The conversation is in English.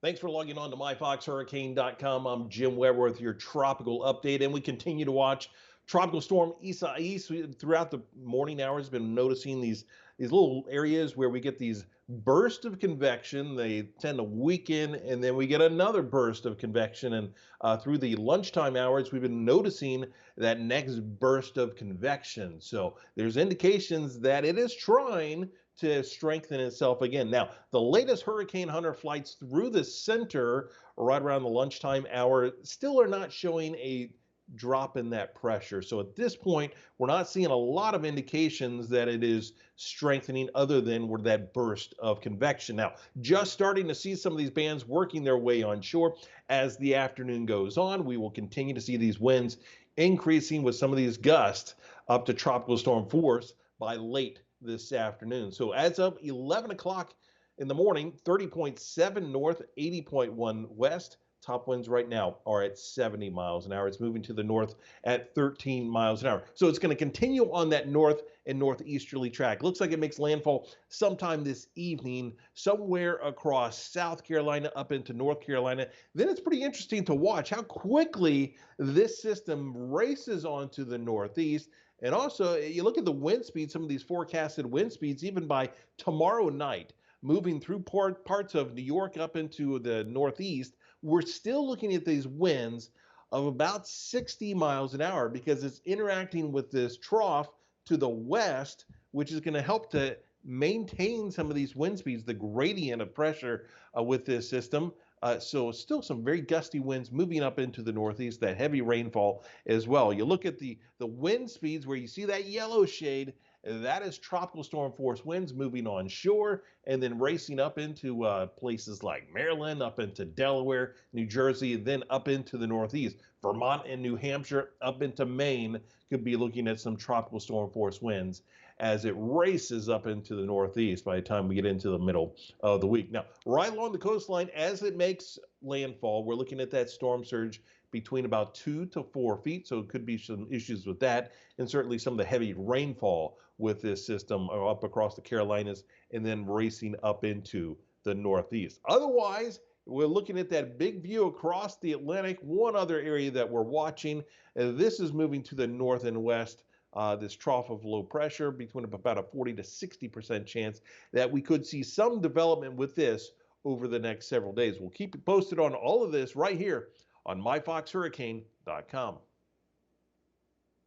Thanks for logging on to myfoxhurricane.com. I'm Jim Weber with your tropical update, and we continue to watch Tropical Storm Isaias. Throughout the morning hours, been noticing these little areas where we get these bursts of convection. They tend to weaken, and then we get another burst of convection. And through the lunchtime hours, we've been noticing that next burst of convection. So there's indications that it is trying to strengthen itself again. Now, the latest Hurricane Hunter flights through the center right around the lunchtime hour still are not showing a drop in that pressure. So at this point, we're not seeing a lot of indications that it is strengthening other than where that burst of convection. Now, just starting to see some of these bands working their way onshore. As the afternoon goes on, we will continue to see these winds increasing with some of these gusts up to tropical storm force by late this afternoon. So as of 11 o'clock in the morning, 30.7 north, 80.1 west. Top winds right now are at 70 miles an hour. It's moving to the north at 13 miles an hour. So it's going to continue on that north and northeasterly track. Looks like it makes landfall sometime this evening, somewhere across South Carolina up into North Carolina. Then it's pretty interesting to watch how quickly this system races onto the northeast. And also, you look at the wind speed, some of these forecasted wind speeds, even by tomorrow night, moving through parts of New York up into the northeast, we're still looking at these winds of about 60 miles an hour because it's interacting with this trough to the west, which is going to help to maintain some of these wind speeds, the gradient of pressure with this system. So still some very gusty winds moving up into the northeast, that heavy rainfall as well. You look at the wind speeds where you see that yellow shade, that is tropical storm force winds moving on shore and then racing up into places like Maryland, up into Delaware, New Jersey, and then up into the northeast. Vermont and New Hampshire, up into Maine, could be looking at some tropical storm force winds as it races up into the northeast by the time we get into the middle of the week. Now, right along the coastline, as it makes landfall, we're looking at that storm surge between about 2 to 4 feet, so it could be some issues with that, and certainly some of the heavy rainfall with this system up across the Carolinas and then racing up into the northeast. Otherwise, we're looking at that big view across the Atlantic. One other area that we're watching, this is moving to the north and west. This trough of low pressure between about a 40 to 60% chance that we could see some development with this over the next several days. We'll keep you posted on all of this right here on myfoxhurricane.com.